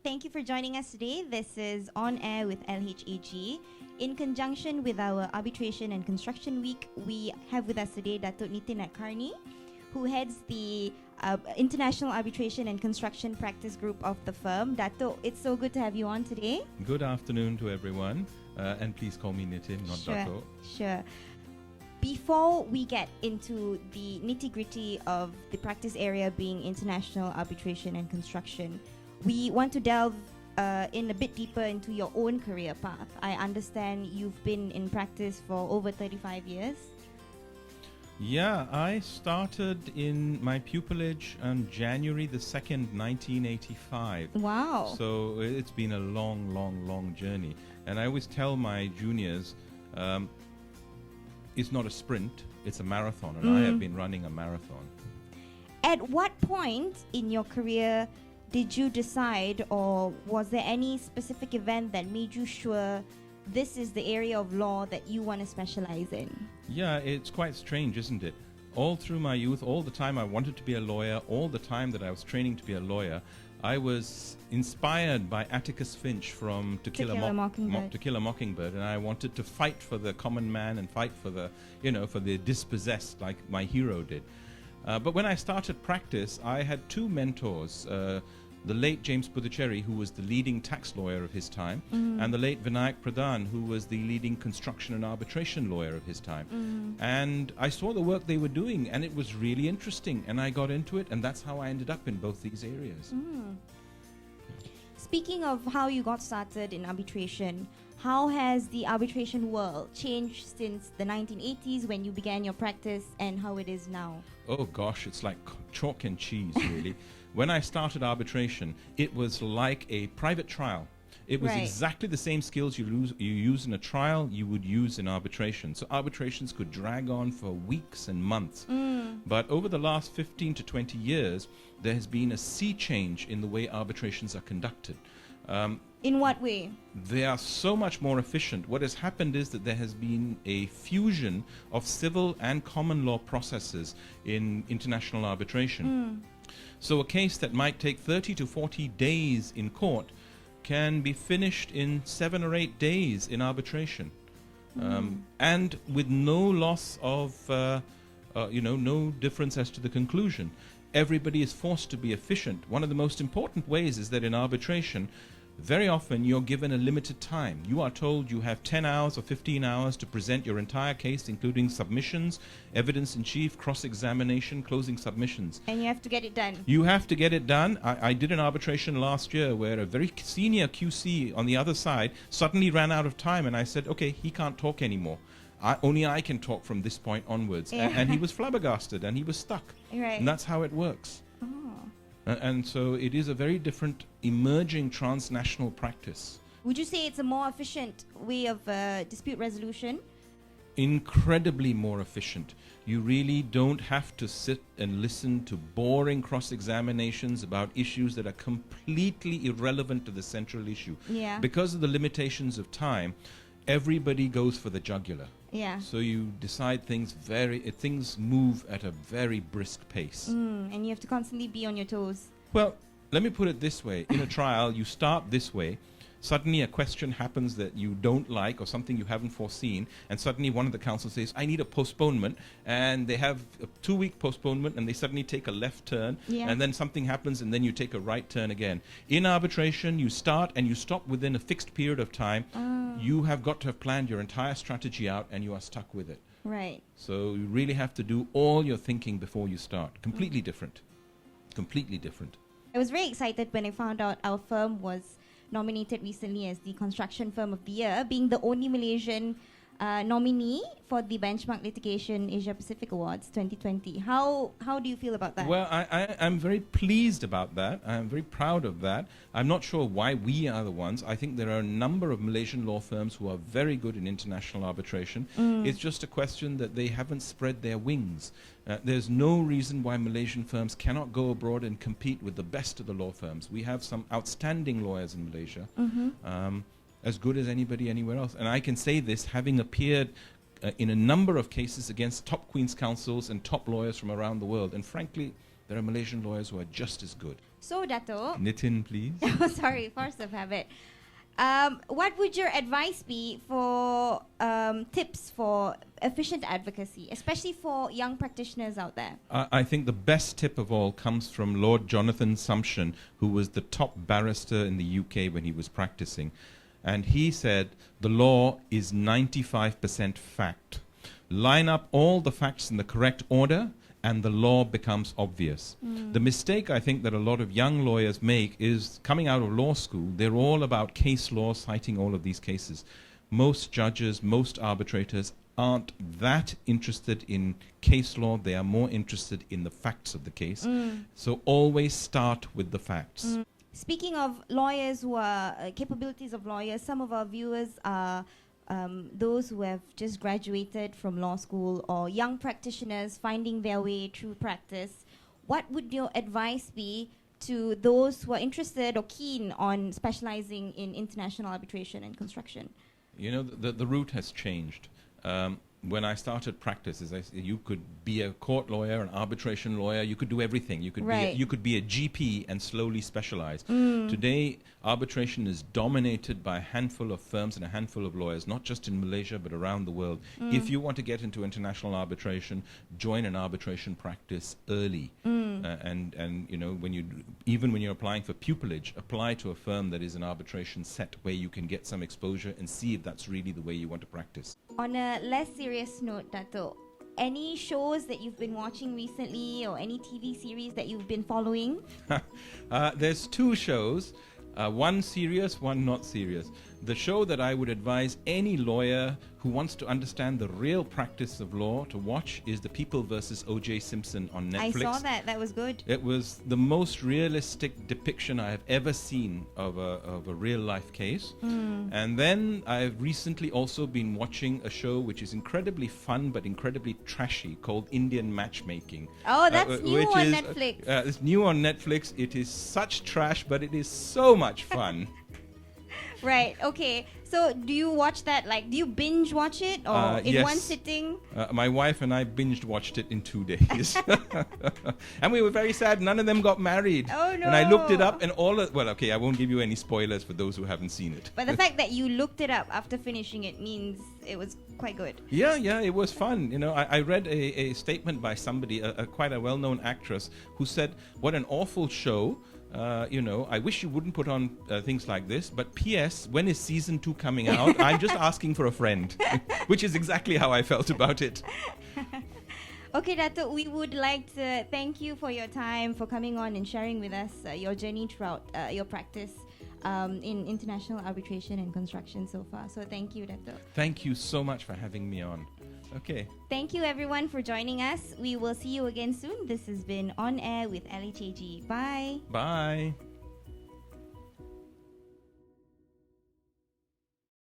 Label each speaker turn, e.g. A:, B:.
A: Thank you for joining us today. This is On Air with LHAG. In conjunction with our Arbitration and Construction Week, we have with us today Dato Nitin Nadkarni, who heads the International Arbitration and Construction Practice Group of the firm. Dato, it's so good to have you on today.
B: Good afternoon to everyone. And please call me Nitin, not Dato.
A: Sure. Before we get into the nitty-gritty of the practice area being international arbitration and construction, we want to delve in a bit deeper into your own career path. I understand you've been in practice for over 35 years.
B: Yeah, I started in my pupillage on January the 2nd, 1985.
A: Wow.
B: So it's been a long journey. And I always tell my juniors, it's not a sprint, it's a marathon. And I have been running a marathon.
A: At what point in your career did you decide, or was there any specific event that made you sure this is the area of law that you want to specialize in?
B: Yeah, it's quite strange, isn't it? All through my youth, all the time I wanted to be a lawyer, all the time that I was training to be a lawyer, I was inspired by Atticus Finch from To Kill a Mockingbird, and I wanted to fight for the common man and fight for the, for the dispossessed, like my hero did. But when I started practice, I had two mentors, the late James Puducherry, who was the leading tax lawyer of his time, and the late Vinayak Pradhan, who was the leading construction and arbitration lawyer of his time. And I saw the work they were doing, and it was really interesting, and I got into it, and that's how I ended up in both these areas.
A: Speaking of how you got started in arbitration, how has the arbitration world changed since the 1980s when you began your practice and how it is now?
B: Oh gosh, it's like chalk and cheese, really. When I started arbitration, it was like a private trial. It was exactly the same skills you use in a trial you would use in arbitration. So arbitrations could drag on for weeks and months. But over the last 15 to 20 years, there has been a sea change in the way arbitrations are conducted.
A: In what way?
B: They are so much more efficient. What has happened is that there has been a fusion of civil and common law processes in international arbitration. So a case that might take 30 to 40 days in court can be finished in 7 or 8 days in arbitration. And with no loss of, no difference as to the conclusion. Everybody is forced to be efficient. One of the most important ways is that in arbitration, very often you're given a limited time. You are told you have 10 hours or 15 hours to present your entire case, including submissions, evidence in chief, cross-examination, closing submissions.
A: And you have to get it done.
B: You have to get it done. I did an arbitration last year where a very senior QC on the other side suddenly ran out of time, and I said, okay, he can't talk anymore. Only I can talk from this point onwards. And he was flabbergasted and he was stuck. And that's how it works. And so it is a very different emerging transnational practice.
A: Would you say it's a more efficient way of dispute resolution?
B: Incredibly more efficient. You really don't have to sit and listen to boring cross-examinations about issues that are completely irrelevant to the central issue. Because of the limitations of time, everybody goes for the jugular. So you decide things things move at a very brisk pace.
A: And you have to constantly be on your toes.
B: Well, let me put it this way. In a trial, you start this way. Suddenly a question happens that you don't like or something you haven't foreseen, and suddenly one of the counsel says, I need a postponement, and they have a 2-week postponement, and they suddenly take a left turn, and then something happens, and then you take a right turn again. In arbitration, you start and you stop within a fixed period of time. You have got to have planned your entire strategy out, and you are stuck with it. So you really have to do all your thinking before you start. Completely different. Completely different.
A: I was very excited when I found out our firm was nominated recently as the Construction Firm of the Year, being the only Malaysian nominee for the Benchmark Litigation Asia Pacific Awards 2020. How do you feel about that?
B: Well, I'm very pleased about that. I'm very proud of that. I'm not sure why we are the ones. I think there are a number of Malaysian law firms who are very good in international arbitration. It's just a question that they haven't spread their wings. There's no reason why Malaysian firms cannot go abroad and compete with the best of the law firms. We have some outstanding lawyers in Malaysia, as good as anybody anywhere else. And I can say this, having appeared in a number of cases against top Queen's Counsels and top lawyers from around the world. And frankly, there are Malaysian lawyers who are just as good.
A: So, Dato,
B: Nitin, please.
A: oh, sorry, force of habit. What would your advice be for tips for efficient advocacy, especially for young practitioners out there?
B: I think the best tip of all comes from Lord Jonathan Sumption, who was the top barrister in the UK when he was practicing. And he said, the law is 95% fact. Line up all the facts in the correct order, and the law becomes obvious. The mistake I think that a lot of young lawyers make is coming out of law school, they're all about case law, citing all of these cases. Most judges, most arbitrators aren't that interested in case law. They are more interested in the facts of the case. So always start with the facts.
A: Speaking of lawyers who are capabilities of lawyers, some of our viewers are those who have just graduated from law school or young practitioners finding their way through practice. What would your advice be to those who are interested or keen on specializing in international arbitration and construction?
B: You know, the route has changed. When I started practice, as I said, you could be a court lawyer, an arbitration lawyer, you could do everything. You could, you could be a GP and slowly specialize. Today, arbitration is dominated by a handful of firms and a handful of lawyers, not just in Malaysia, but around the world. If you want to get into international arbitration, join an arbitration practice early. And you know, even when you're applying for pupillage, apply to a firm that is an arbitration set where you can get some exposure and see if that's really the way you want to practice.
A: On a less serious note, Dato, any shows that you've been watching recently or any TV series that you've been following?
B: There's two shows, one serious, one not serious. The show that I would advise any lawyer who wants to understand the real practice of law to watch is The People vs. O.J. Simpson on Netflix.
A: I saw that. That was good.
B: It was the most realistic depiction I have ever seen of a real-life case. And then I've recently also been watching a show which is incredibly fun but incredibly trashy called Indian Matchmaking.
A: Oh, that's new on Netflix.
B: It's new on Netflix. It is such trash, but it is so much fun.
A: Right, okay. So do you watch that, like, do you binge watch it or in one sitting?
B: My wife and I binged watched it in 2 days. And we were very sad. None of them got married.
A: Oh, no.
B: And I looked it up and well, okay, I won't give you any spoilers for those who haven't seen it.
A: But the fact that you looked it up after finishing it means it was quite good.
B: Yeah, it was fun. You know, I read a statement by somebody, quite a well-known actress, who said, what an awful show. You know, I wish you wouldn't put on things like this, but P.S., when is season 2 coming out? I'm just asking for a friend, which is exactly how I felt about it.
A: Okay, Dato, we would like to thank you for your time, for coming on and sharing with us your journey throughout your practice in international arbitration and construction so far. So thank you, Dato.
B: Thank you so much for having me on. Okay.
A: Thank you, everyone, for joining us. We will see you again soon. This has been On Air with LHAG. Bye.
B: Bye.